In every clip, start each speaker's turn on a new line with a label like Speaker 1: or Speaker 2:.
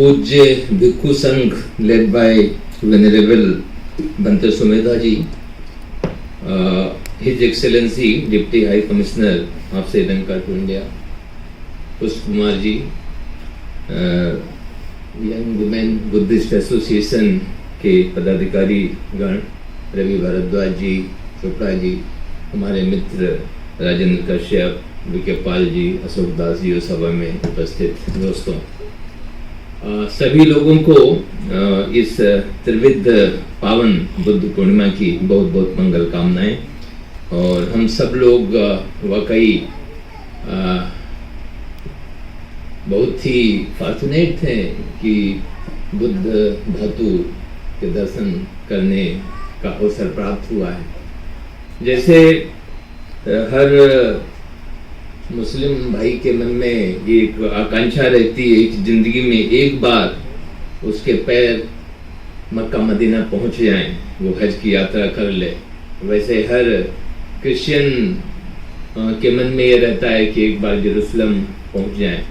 Speaker 1: पूज्य भिक्खु संघ led by Venerable Bhante Sumedha ji, His Excellency Deputy High Commissioner of Sri Lanka to India, Pushp Kumar ji, Young Women Buddhist Association के पदाधिकारी गण, रवि भारद्वाज जी, चोपड़ा जी, हमारे मित्र राजेंद्र कश्यप, विके पाल जी, अशोक दास जी और सभा में उपस्थित दोस्तों, सभी लोगों को इस त्रिविध पावन बुद्ध पूर्णिमा की बहुत बहुत मंगल कामनाएं। और हम सब लोग वाकई बहुत ही फॉर्चुनेट हैं कि बुद्ध धातु के दर्शन करने का अवसर प्राप्त हुआ है। जैसे हर मुस्लिम भाई के मन में एक आकांक्षा रहती है कि जिंदगी में एक बार उसके पैर मक्का मदीना पहुंच जाएं, वो हज की यात्रा कर ले, वैसे हर क्रिश्चियन के मन में ये रहता है कि एक बार जेरूसलम पहुंच जाएं।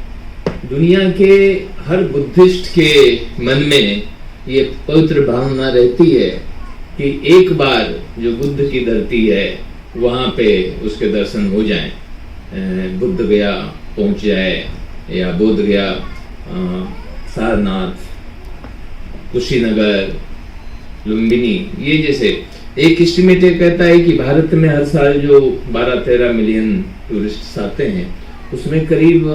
Speaker 1: दुनिया के हर बुद्धिस्ट के मन में ये पवित्र भावना रहती है कि एक बार जो बुद्ध की धरती है वहाँ पे उसके दर्शन हो जाएं, बुद्ध गया पहुंच जाए या बोध गया, सारनाथ, कुशीनगर, लुम्बिनी, ये जैसे एक एस्टिमेट कहता है कि भारत में हर साल जो 12-13 मिलियन टूरिस्ट आते हैं उसमें करीब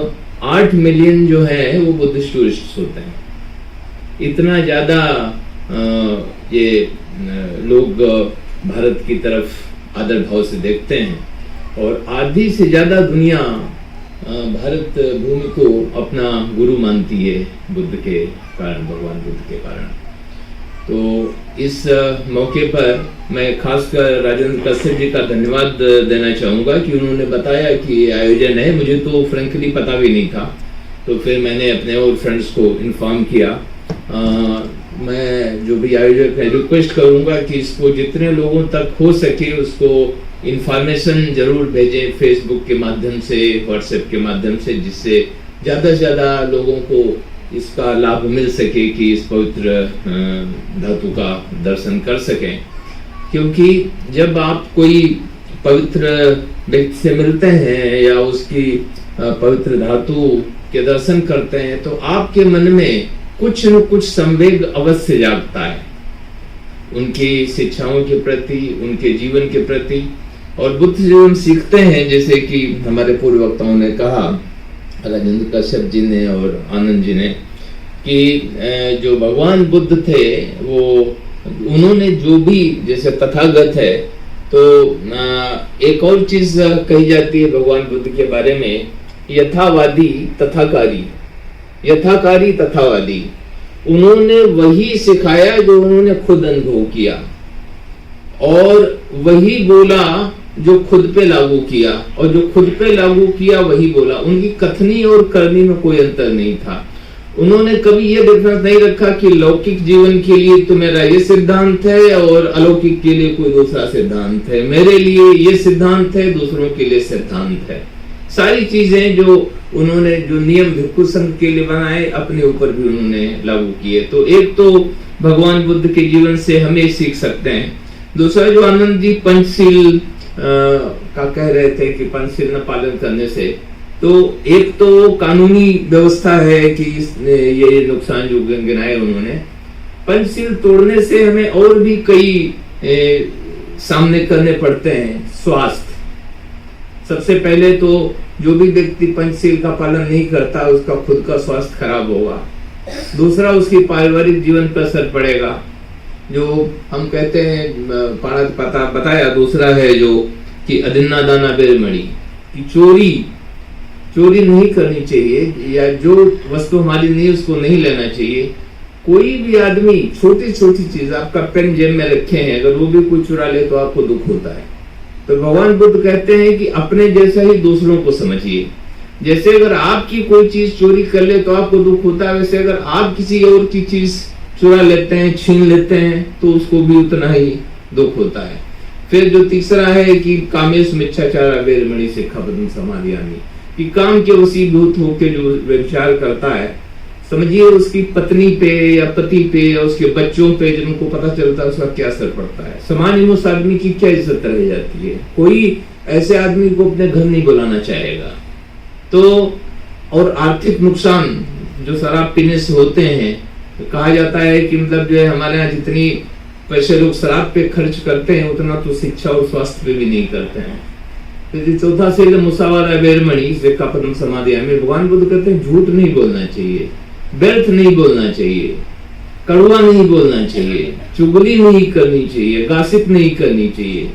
Speaker 1: 8 मिलियन जो है वो बुद्धिस्ट टूरिस्ट होते हैं। इतना ज्यादा ये लोग भारत की तरफ आदर भाव से देखते हैं और आधी से ज्यादा दुनिया भारत भूमि को अपना गुरु मानती है बुद्ध के कारण, भगवान बुद्ध के कारण। तो इस मौके पर मैं खासकर राजेंद्र कश्यप जी का धन्यवाद देना चाहूँगा कि उन्होंने बताया कि ये आयोजन है। मुझे तो फ्रेंकली पता भी नहीं था, तो फिर मैंने अपने और फ्रेंड्स को इन्फॉर्म किया। मैं जो भी आयोजक है रिक्वेस्ट करूँगा कि इसको जितने लोगों तक हो सके उसको इंफॉर्मेशन जरूर भेजें, फेसबुक के माध्यम से, व्हाट्सएप के माध्यम से, जिससे ज़्यादा से ज़्यादा लोगों को इसका लाभ मिल सके कि इस पवित्र धातु का दर्शन कर सकें। क्योंकि जब आप कोई पवित्र व्यक्ति से मिलते हैं या उसकी पवित्र धातु के दर्शन करते हैं तो आपके मन में कुछ न कुछ संवेग अवश्य जागता है उनकी शिक्षाओं के प्रति, उनके जीवन के प्रति। और बुद्ध जो हम सीखते हैं, जैसे कि हमारे पूर्व वक्ताओं ने कहा, राजेंद्र कश्यप जी ने और आनंद जी ने, कि जो भगवान बुद्ध थे वो उन्होंने जो भी, जैसे तथागत है, तो एक और चीज कही जाती है भगवान बुद्ध के बारे में, यथावादी तथाकारी, यथाकारी तथावादी। उन्होंने वही सिखाया जो उन्होंने खुद अनुभव किया और वही बोला जो खुद पे लागू किया, और जो खुद पे लागू किया वही बोला। उनकी कथनी और करनी में कोई अंतर नहीं था। उन्होंने कभी ये डिफरेंस नहीं रखा कि लौकिक जीवन के लिए तो मेरा ये सिद्धांत है और अलौकिक के लिए कोई दूसरा सिद्धांत है, मेरे लिए ये सिद्धांत है, दूसरों के लिए सिद्धांत है। सारी चीजें जो उन्होंने, जो नियम भिक्खु संघ के लिए बनाए, अपने ऊपर भी उन्होंने लागू किए। तो एक तो भगवान बुद्ध के जीवन से हमें सीख सकते हैं। दूसरा, जो आनंद जी पंचशील का कह रहे थे कि पंचशील न पालन करने से, तो एक तो कानूनी व्यवस्था है कि ये नुकसान जो गिनाए उन्होंने, पंचशील तोड़ने से हमें और भी कई सामने करने पड़ते हैं। स्वास्थ्य, सबसे पहले तो जो भी व्यक्ति पंचशील का पालन नहीं करता उसका खुद का स्वास्थ्य खराब होगा। दूसरा, उसकी पारिवारिक जीवन पर असर पड़ेगा, जो हम कहते हैं बताया। दूसरा है जो कि अदिन्ना दाना बेरमणि, कि चोरी नहीं करनी चाहिए, या जो वस्तु हमारी नहीं उसको नहीं लेना चाहिए। कोई भी आदमी छोटी छोटी चीज, आपका पेन जेब में रखे हैं, अगर वो भी कोई चुरा ले तो आपको दुख होता है। तो भगवान बुद्ध कहते हैं कि अपने जैसा ही दूसरों को समझिए। जैसे अगर आपकी कोई चीज चोरी कर ले तो आपको दुख होता है, वैसे अगर आप किसी और की चीज चुरा लेते हैं, छीन लेते हैं, तो उसको भी उतना ही दुख होता है। फिर जो तीसरा है कि कामेश मिच्छाचारा बेरमणि सिक्खापदं समादयामि, कि काम के वशीभूत होकर जो व्यभिचार करता है, समझिए उसकी पत्नी पे या पति पे या उसके बच्चों पे जिनको पता चलता है उसका क्या असर पड़ता है, समाज में उस आदमी की क्या इज्जत रह जाती है। कोई ऐसे आदमी को अपने घर नहीं बुलाना चाहेगा। तो और आर्थिक नुकसान जो शराब पीने से होते हैं, तो कहा जाता है कि मतलब जो है हमारे यहाँ जितनी पैसे लोग शराब पे खर्च करते हैं उतना तो शिक्षा और स्वास्थ्य पे भी नहीं करते हैं। तो चौथा से मुसावरा वेरमणि से पदम समाधि में भगवान बुद्ध कहते हैं झूठ नहीं बोलना चाहिए, व्यर्थ नहीं बोलना चाहिए, कड़वा नहीं बोलना चाहिए, चुगली नहीं करनी चाहिए, गासिप नहीं करनी चाहिए।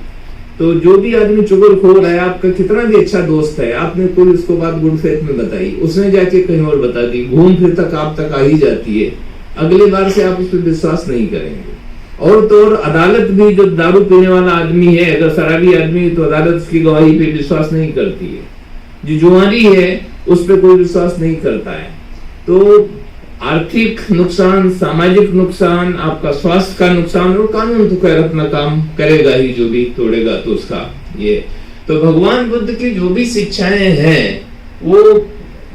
Speaker 1: तो जो भी आदमी चुगलखोर है, आपका कितना भी अच्छा दोस्त है, आपने कोई उसको बात गुड फेथ में बताई, उसने जाके कहीं और बता दी, घूम फिर तक आप तक आ ही जाती है, अगली बार से आप उस पर विश्वास नहीं करेंगे। और तो और अदालत भी जो दारू पीने वाला आदमी है, अगर शराबी आदमी तो अदालत उसकी गवाही पे विश्वास नहीं करती है, जो जुआरी है उस पर कोई विश्वास नहीं करता है। तो आर्थिक नुकसान, सामाजिक नुकसान, आपका स्वास्थ्य का नुकसान, और कानून तो खैर अपना काम करेगा ही, जो भी तोड़ेगा तो उसका ये। तो भगवान बुद्ध की जो भी शिक्षाएं हैं वो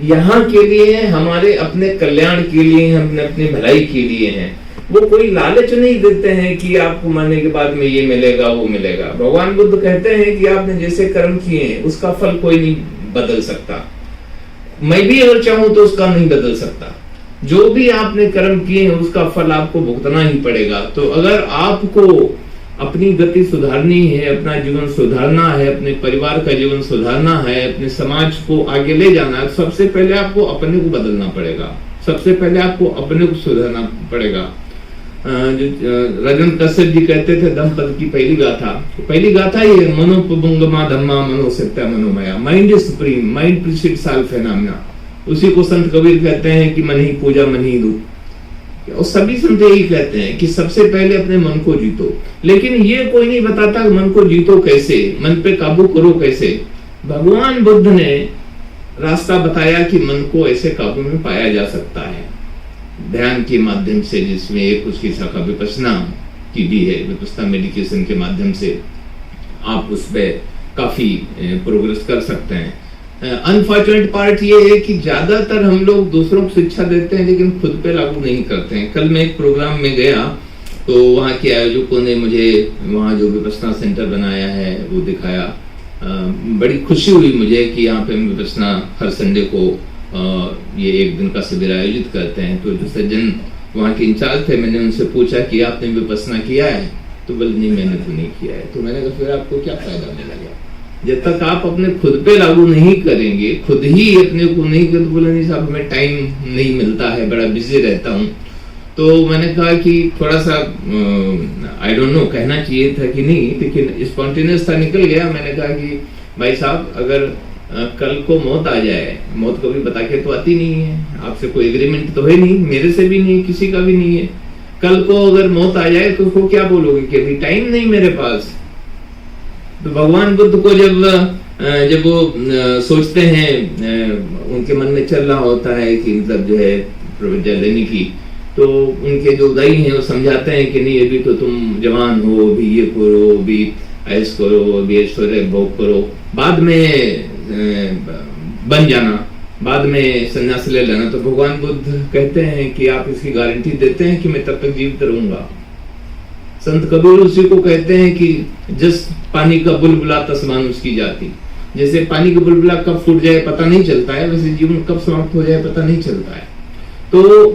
Speaker 1: यहाँ के लिए है, हमारे अपने कल्याण के लिए, हमने अपनी भलाई के लिए हैं। वो कोई लालच नहीं देते हैं कि आपको मरने के बाद में ये मिलेगा वो मिलेगा। भगवान बुद्ध कहते हैं कि आपने जैसे कर्म किए हैं उसका फल कोई नहीं बदल सकता, मैं भी अगर चाहूं तो उसका नहीं बदल सकता। जो भी आपने कर्म किए हैं उसका फल आपको भुगतना ही पड़ेगा। तो अगर आपको अपनी गति सुधारनी है, अपना जीवन सुधारना है, अपने परिवार का जीवन सुधारना है, अपने समाज को आगे ले जाना है, सबसे पहले आपको अपने को बदलना पड़ेगा, सबसे पहले आपको अपने को सुधारना पड़ेगा। राजन कश्यप जी कहते थे धम्मपद की पहली गाथा ये है, मनोपबंगमा धम्मा मनो सत्या मनोमया, mind is supreme, mind precedes all phenomena. उसी को संत कबीर कहते हैं कि मन ही पूजा मन ही दुख। और सभी संत यही कहते हैं कि सबसे पहले अपने मन को जीतो, लेकिन ये कोई नहीं बताता मन को जीतो कैसे, मन पे काबू करो कैसे। भगवान बुद्ध ने रास्ता बताया कि मन को ऐसे काबू में पाया जा सकता है ध्यान के माध्यम से, जिसमें एक उसकी शाखा विपश्यना की भी है। विपश्यना मेडिटेशन के माध्यम से आप उस पर काफी प्रोग्रेस कर सकते हैं। अनफॉर्चुनेट पार्ट ये है कि ज्यादातर हम लोग दूसरों को शिक्षा देते हैं लेकिन खुद पे लागू नहीं करते हैं। कल मैं एक प्रोग्राम में गया तो वहाँ के आयोजकों ने मुझे वहाँ जो विपश्यना सेंटर बनाया है वो दिखाया। बड़ी खुशी हुई मुझे कि यहाँ पे विपश्यना हर संडे को ये एक दिन का शिविर आयोजित करते हैं। तो जो सज्जन वहाँ के इंचार्ज थे, मैंने उनसे पूछा कि आपने विपश्यना किया है, तो बोले नहीं मैंने तो नहीं किया है। तो मैंने कहा फिर आपको क्या फायदा मिलेगा जब तक आप अपने खुद पे लागू नहीं करेंगे, खुद ही अपने को नहीं कर। तो बोले नहीं साहब हमें टाइम नहीं मिलता है, बड़ा बिजी रहता हूँ। तो मैंने कहा कि थोड़ा सा आई डोंट नो कहना चाहिए था कि नहीं, लेकिन स्पॉन्टेनियस था, निकल गया। मैंने कहा कि भाई साहब अगर कल को मौत आ जाए, मौत कभी बता के तो आती नहीं है, आपसे कोई एग्रीमेंट तो है नहीं, मेरे से भी नहीं, किसी का भी नहीं है। कल को अगर मौत आ जाए तो उसको क्या बोलोगे कि अभी टाइम नहीं मेरे पास। तो भगवान बुद्ध को जब वो सोचते हैं, उनके मन में चल रहा होता है कि मतलब जो है प्रवृत्ति लेने की, तो उनके जो दाई हैं वो समझाते हैं कि नहीं अभी तो तुम जवान हो, अभी ये करो, अभी ऐश करो, अभी ऐश्वर्य भोग करो, बाद में बन जाना, बाद में संन्यास ले लेना। तो भगवान बुद्ध कहते हैं कि आप इसकी गारंटी देते हैं कि मैं तब तक जीवित रहूंगा। संत कबीर उसी को कहते हैं कि जिस पानी का बुलबुला तस्मान उसकी जाती। जैसे पानी का बुलबुला कब फूट जाए पता नहीं चलता है, वैसे जीवन कब समाप्त हो जाए पता नहीं चलता है। तो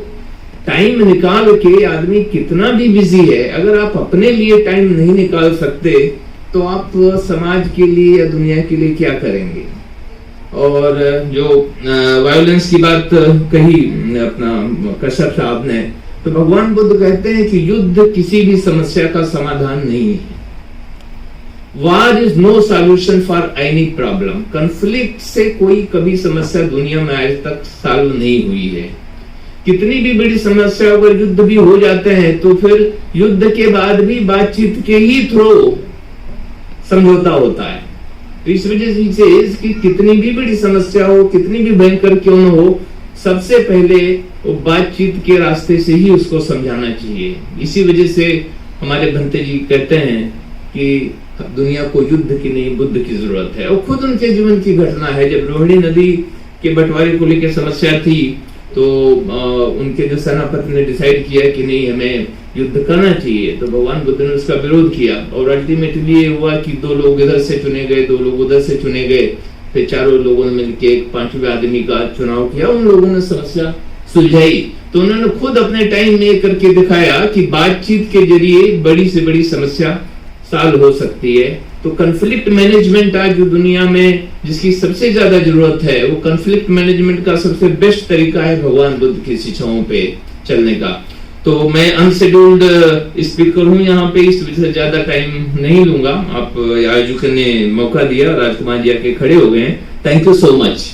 Speaker 1: टाइम निकाल के आदमी कितना भी बिजी है, अगर आप अपने लिए टाइम नहीं निकाल सकते तो आप समाज के लिए या दुनिया के लिए क्या करेंगे। और जो वायलेंस की बात कही अपना कश्यप साहब ने, तो भगवान बुद्ध कहते हैं कि युद्ध किसी भी समस्या का समाधान नहीं है। War is no solution for any problem. Conflict से कोई कभी समस्या दुनिया में आज तक सॉल्व नहीं हुई है। कितनी भी बड़ी समस्या अगर युद्ध भी हो जाते हैं तो फिर युद्ध के बाद भी बातचीत के ही थ्रू समझौता होता है। तो इस वजह से कि कितनी भी बड़ी समस्या हो, कितनी भी भयंकर क्यों न हो, सबसे पहले वो बातचीत के रास्ते से ही उसको समझाना चाहिए। इसी वजह से हमारे भंते जी कहते हैं कि दुनिया को युद्ध की नहीं बुद्ध की जरूरत है। और खुद उनके जीवन की घटना है, जब रोहिणी नदी के बंटवारे को लेकर समस्या थी तो उनके जो सेनापति ने डिसाइड किया कि नहीं हमें युद्ध करना चाहिए, तो भगवान बुद्ध ने उसका विरोध किया और अल्टीमेटली ये हुआ कि 2 लोग इधर से चुने गए, 2 लोग उधर से चुने गए, फिर चारों लोगों ने मिलकर एक 5वें आदमी का चुनाव किया, उन लोगों ने समस्या सुलझाई। तो उन्होंने खुद अपने टाइम में करके दिखाया कि बातचीत के जरिए बड़ी से बड़ी समस्या सॉल्व हो सकती है। तो कॉन्फ्लिक्ट मैनेजमेंट आज जो दुनिया में जिसकी सबसे ज्यादा जरूरत है, वो कॉन्फ्लिक्ट मैनेजमेंट का सबसे बेस्ट तरीका है भगवान बुद्ध की शिक्षाओं पे चलने का। तो मैं अनशेड्यूल्ड स्पीकर हूँ यहाँ पे, इस वजह से ज्यादा टाइम नहीं लूंगा। आप आयोजक ने मौका दिया, राजकुमार जी आके खड़े हो गए हैं। Thank you so much.